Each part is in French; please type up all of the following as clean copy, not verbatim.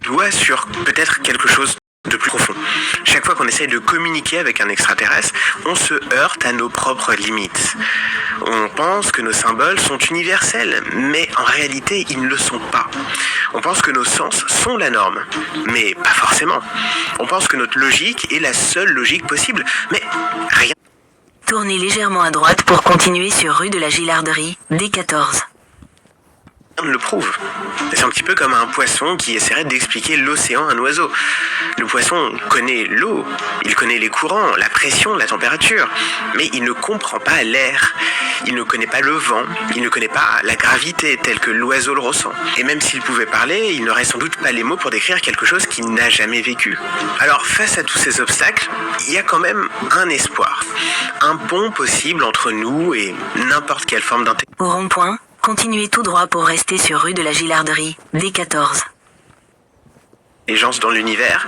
doigt sur peut-être quelque chose de plus profond. Chaque fois qu'on essaye de communiquer avec un extraterrestre, on se heurte à nos propres limites. On pense que nos symboles sont universels, mais en réalité, ils ne le sont pas. On pense que nos sens sont la norme, mais pas forcément. On pense que notre logique est la seule logique possible, mais rien. Tournez légèrement à droite pour continuer sur rue de la Gilarderie, D14. Le prouve. C'est un petit peu comme un poisson qui essaierait d'expliquer l'océan à un oiseau. Le poisson connaît l'eau, il connaît les courants, la pression, la température, mais il ne comprend pas l'air. Il ne connaît pas le vent, il ne connaît pas la gravité telle que l'oiseau le ressent. Et même s'il pouvait parler, il n'aurait sans doute pas les mots pour décrire quelque chose qu'il n'a jamais vécu. Alors face à tous ces obstacles, il y a quand même un espoir. Un pont possible entre nous et n'importe quelle forme d'intelligence. Au rond-point, continuez tout droit pour rester sur rue de la Gilarderie, D14. Dans l'univers,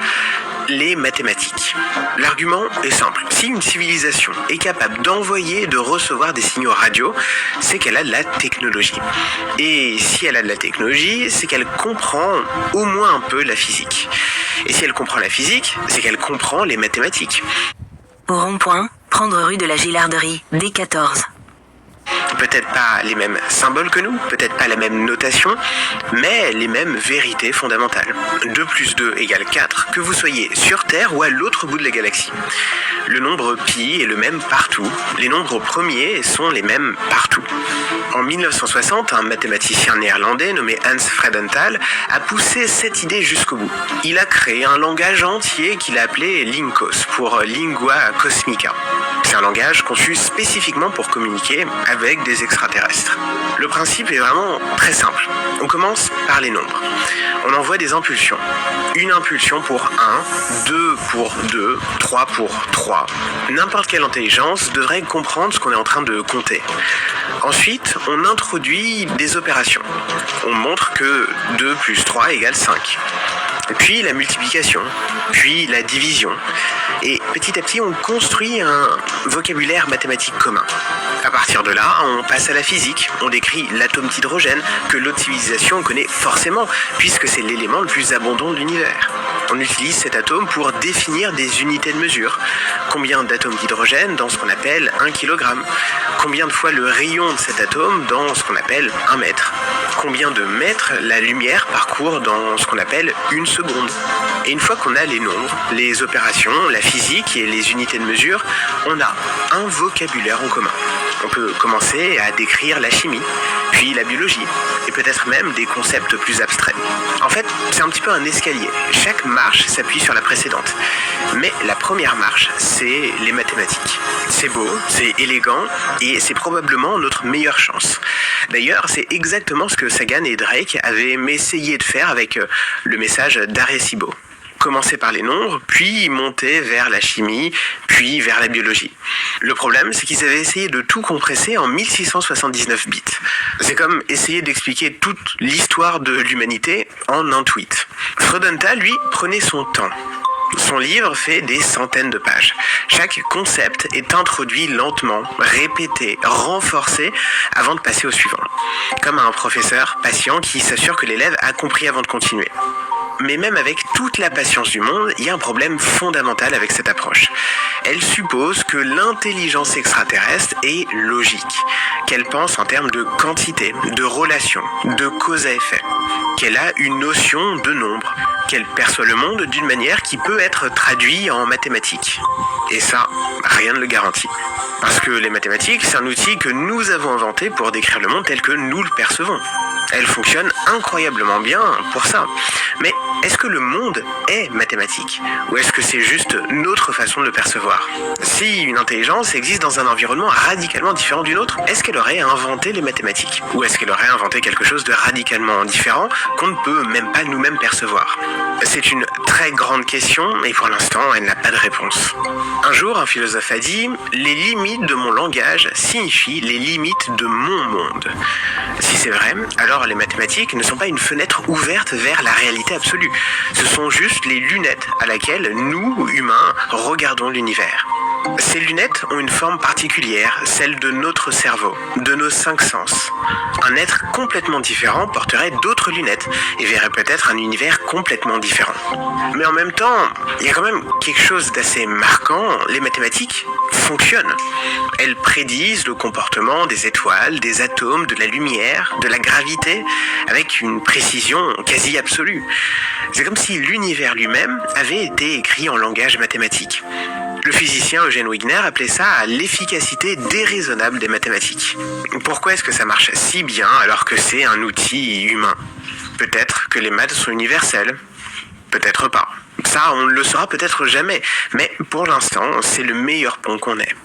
les mathématiques. L'argument est simple. Si une civilisation est capable d'envoyer et de recevoir des signaux radio, c'est qu'elle a de la technologie. Et si elle a de la technologie, c'est qu'elle comprend au moins un peu la physique. Et si elle comprend la physique, c'est qu'elle comprend les mathématiques. Au rond-point, prendre rue de la Gilarderie, D14. Peut-être pas les mêmes symboles que nous, peut-être pas la même notation, mais les mêmes vérités fondamentales. 2 plus 2 égale 4, que vous soyez sur Terre ou à l'autre bout de la galaxie. Le nombre pi est le même partout, les nombres premiers sont les mêmes partout. En 1960, un mathématicien néerlandais nommé Hans Freudenthal a poussé cette idée jusqu'au bout. Il a créé un langage entier qu'il a appelé Linkos, pour Lingua Cosmica. C'est un langage conçu spécifiquement pour communiquer avec des extraterrestres. Le principe est vraiment très simple. On commence par les nombres. On envoie des impulsions. Une impulsion pour 1, 2 pour 2, 3 pour 3. N'importe quelle intelligence devrait comprendre ce qu'on est en train de compter. Ensuite, on introduit des opérations. On montre que 2 plus 3 égale 5. Puis la multiplication, puis la division. Et petit à petit, on construit un vocabulaire mathématique commun. À partir de là, on passe à la physique. On décrit l'atome d'hydrogène que l'autre civilisation connaît forcément, puisque c'est l'élément le plus abondant de l'univers. On utilise cet atome pour définir des unités de mesure. Combien d'atomes d'hydrogène dans ce qu'on appelle 1 kg? Combien de fois le rayon de cet atome dans ce qu'on appelle 1 mètre? Combien de mètres la lumière parcourt dans ce qu'on appelle 1 seconde? Et une fois qu'on a les nombres, les opérations, la physique et les unités de mesure, on a un vocabulaire en commun. On peut commencer à décrire la chimie, puis la biologie, et peut-être même des concepts plus abstraits. En fait, c'est un petit peu un escalier. Chaque marche s'appuie sur la précédente. Mais la première marche, c'est les mathématiques. C'est beau, c'est élégant, et c'est probablement notre meilleure chance. D'ailleurs, c'est exactement ce que Sagan et Drake avaient essayé de faire avec le message d'Arecibo. Commencer par les nombres, puis monter vers la chimie, puis vers la biologie. Le problème, c'est qu'ils avaient essayé de tout compresser en 1679 bits. C'est comme essayer d'expliquer toute l'histoire de l'humanité en un tweet. Freudenthal, lui, prenait son temps. Son livre fait des centaines de pages. Chaque concept est introduit lentement, répété, renforcé avant de passer au suivant. Comme un professeur patient qui s'assure que l'élève a compris avant de continuer. Mais même avec toute la patience du monde, il y a un problème fondamental avec cette approche. Elle suppose que l'intelligence extraterrestre est logique, qu'elle pense en termes de quantité, de relation, de cause à effet, qu'elle a une notion de nombre, qu'elle perçoit le monde d'une manière qui peut être traduite en mathématiques. Et ça, rien ne le garantit. Parce que les mathématiques, c'est un outil que nous avons inventé pour décrire le monde tel que nous le percevons. Elles fonctionnent incroyablement bien pour ça. Mais est-ce que le monde est mathématique? Ou est-ce que c'est juste notre façon de le percevoir? Si une intelligence existe dans un environnement radicalement différent du nôtre, est-ce qu'elle aurait inventé les mathématiques? Ou est-ce qu'elle aurait inventé quelque chose de radicalement différent qu'on ne peut même pas nous-mêmes percevoir? C'est une très grande question et pour l'instant, elle n'a pas de réponse. Un jour, un philosophe a dit « Les limites de mon langage signifient les limites de mon monde ». Si c'est vrai, alors les mathématiques ne sont pas une fenêtre ouverte vers la réalité absolue. Ce sont juste les lunettes à laquelle nous, humains, regardons l'univers. Ces lunettes ont une forme particulière, celle de notre cerveau, de nos 5 sens. Un être complètement différent porterait d'autres lunettes et verrait peut-être un univers complètement différent. Mais en même temps, il y a quand même quelque chose d'assez marquant, les mathématiques fonctionnent. Elles prédisent le comportement des étoiles, des atomes, de la lumière, de la gravité, avec une précision quasi absolue. C'est comme si l'univers lui-même avait été écrit en langage mathématique. Le physicien Eugène Wigner appelait ça l'efficacité déraisonnable des mathématiques. Pourquoi est-ce que ça marche si bien alors que c'est un outil humain ? Peut-être que les maths sont universelles, peut-être pas. Ça, on ne le saura peut-être jamais, mais pour l'instant, c'est le meilleur pont qu'on ait.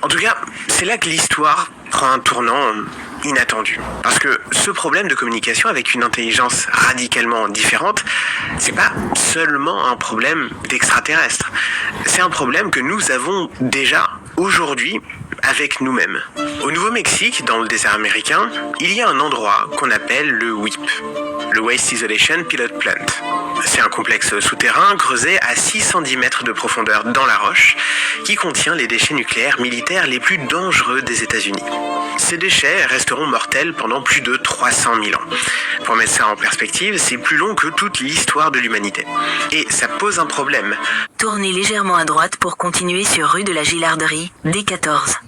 En tout cas, c'est là que l'histoire prend un tournant inattendu. Parce que ce problème de communication avec une intelligence radicalement différente, c'est pas seulement un problème d'extraterrestres. C'est un problème que nous avons déjà aujourd'hui avec nous-mêmes. Au Nouveau-Mexique, dans le désert américain, il y a un endroit qu'on appelle le WIP, le Waste Isolation Pilot Plant. C'est un complexe souterrain creusé à 610 mètres de profondeur dans la roche qui contient les déchets nucléaires militaires les plus dangereux des États-Unis. Ces déchets resteront mortels pendant plus de 300 000 ans. Pour mettre ça en perspective, c'est plus long que toute l'histoire de l'humanité. Et ça pose un problème. Tournez légèrement à droite pour continuer sur rue de la Gilarderie, D14.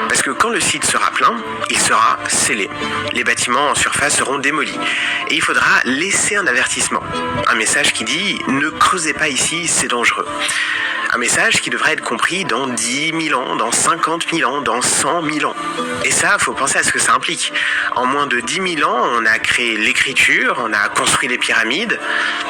Parce que quand le site sera plein, il sera scellé. Les bâtiments en surface seront démolis. Et il faudra laisser un avertissement. Un message qui dit « Ne creusez pas ici, c'est dangereux ». Un message qui devrait être compris dans 10 000 ans, dans 50 000 ans, dans 100 000 ans. Et ça, faut penser à ce que ça implique. En moins de 10 000 ans, on a créé l'écriture, on a construit les pyramides.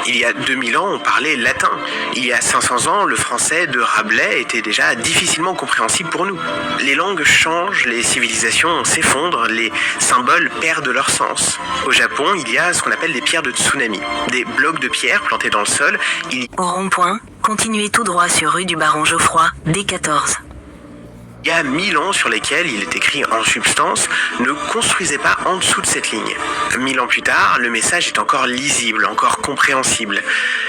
Il y a 2000 ans, on parlait latin. Il y a 500 ans, le français de Rabelais était déjà difficilement compréhensible pour nous. Les langues changent, les civilisations s'effondrent, les symboles perdent leur sens. Au Japon, il y a ce qu'on appelle des pierres de tsunami. Des blocs de pierre plantés dans le sol. Au rond-point, continuez tout droit sur rue du Baron Geoffroy, D14. Il y a 1000 ans sur lesquels il est écrit en substance « Ne construisez pas en dessous de cette ligne ». 1000 ans plus tard, le message est encore lisible, encore compréhensible.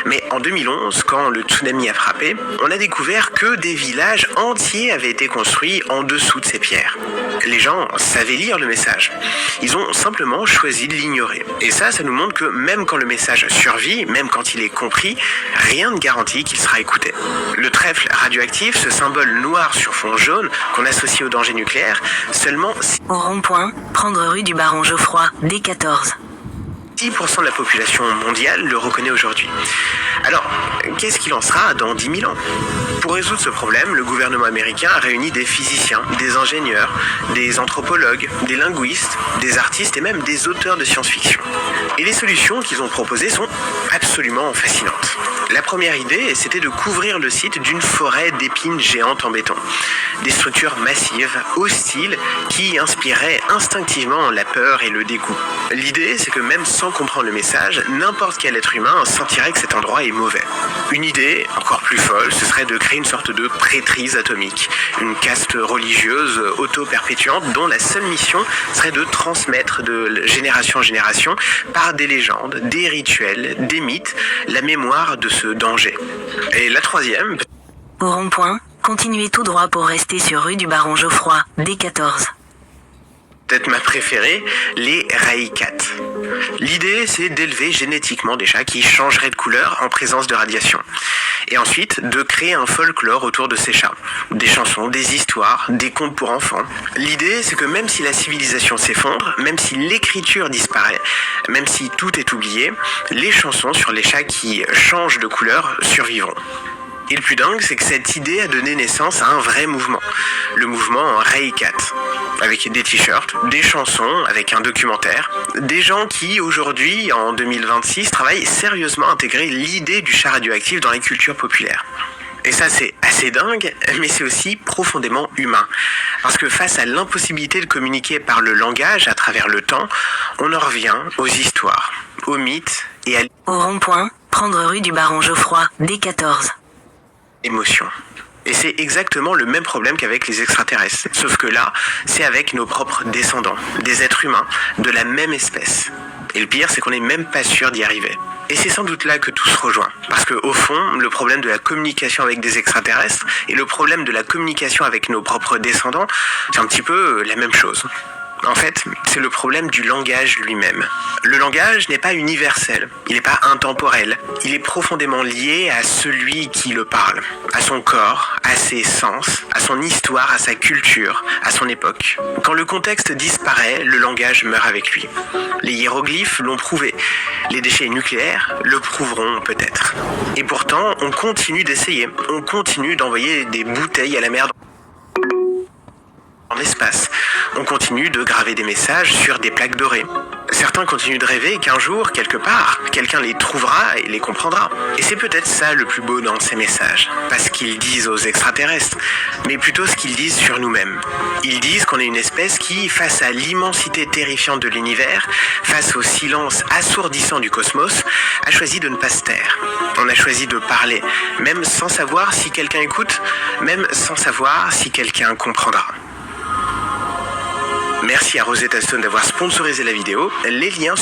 Mais en 2011, quand le tsunami a frappé, on a découvert que des villages entiers avaient été construits en dessous de ces pierres. Les gens savaient lire le message. Ils ont simplement choisi de l'ignorer. Et ça nous montre que même quand le message survit, même quand il est compris, rien ne garantit qu'il sera écouté. Le trèfle radioactif, ce symbole noir sur fond jaune, qu'on associe au danger nucléaire, seulement Au rond-point, prendre rue du Baron Geoffroy, D14. 10% de la population mondiale le reconnaît aujourd'hui. Alors, qu'est-ce qu'il en sera dans 10 000 ans ? Pour résoudre ce problème, le gouvernement américain a réuni des physiciens, des ingénieurs, des anthropologues, des linguistes, des artistes et même des auteurs de science-fiction. Et les solutions qu'ils ont proposées sont absolument fascinantes. La première idée, c'était de couvrir le site d'une forêt d'épines géantes en béton. Des structures massives, hostiles, qui inspiraient instinctivement la peur et le dégoût. L'idée, c'est que même sans comprendre le message, n'importe quel être humain sentirait que cet endroit est mauvais. Une idée encore plus folle, ce serait de créer une sorte de prêtrise atomique, une caste religieuse auto-perpétuante dont la seule mission serait de transmettre de génération en génération, par des légendes, des rituels, des mythes, la mémoire de ce danger. Et la troisième... Au rond-point, continuez tout droit pour rester sur rue du Baron Geoffroy, D14. Peut-être ma préférée, les Raïkat. L'idée, c'est d'élever génétiquement des chats qui changeraient de couleur en présence de radiation. Et ensuite, de créer un folklore autour de ces chats. Des chansons, des histoires, des contes pour enfants. L'idée, c'est que même si la civilisation s'effondre, même si l'écriture disparaît, même si tout est oublié, les chansons sur les chats qui changent de couleur survivront. Et le plus dingue, c'est que cette idée a donné naissance à un vrai mouvement. Le mouvement Raïkat. Avec des t-shirts, des chansons, avec un documentaire. Des gens qui, aujourd'hui, en 2026, travaillent sérieusement à intégrer l'idée du chat radioactif dans la culture populaire. Et ça, c'est assez dingue, mais c'est aussi profondément humain. Parce que face à l'impossibilité de communiquer par le langage à travers le temps, on en revient aux histoires, aux mythes et à Au rond-point, prendre rue du Baron Geoffroy, D14. l'émotion. Et c'est exactement le même problème qu'avec les extraterrestres. Sauf que là, c'est avec nos propres descendants, des êtres humains, de la même espèce. Et le pire, c'est qu'on n'est même pas sûr d'y arriver. Et c'est sans doute là que tout se rejoint. Parce que, au fond, le problème de la communication avec des extraterrestres et le problème de la communication avec nos propres descendants, c'est un petit peu la même chose. En fait, c'est le problème du langage lui-même. Le langage n'est pas universel, il n'est pas intemporel, il est profondément lié à celui qui le parle, à son corps, à ses sens, à son histoire, à sa culture, à son époque. Quand le contexte disparaît, le langage meurt avec lui. Les hiéroglyphes l'ont prouvé, les déchets nucléaires le prouveront peut-être. Et pourtant, on continue d'essayer, on continue d'envoyer des bouteilles à la mer dans l'espace. On continue de graver des messages sur des plaques dorées. Certains continuent de rêver qu'un jour, quelque part, quelqu'un les trouvera et les comprendra. Et c'est peut-être ça le plus beau dans ces messages. Pas ce qu'ils disent aux extraterrestres, mais plutôt ce qu'ils disent sur nous-mêmes. Ils disent qu'on est une espèce qui, face à l'immensité terrifiante de l'univers, face au silence assourdissant du cosmos, a choisi de ne pas se taire. On a choisi de parler, même sans savoir si quelqu'un écoute, même sans savoir si quelqu'un comprendra. Merci à Rosetta Stone d'avoir sponsorisé la vidéo. Les liens sont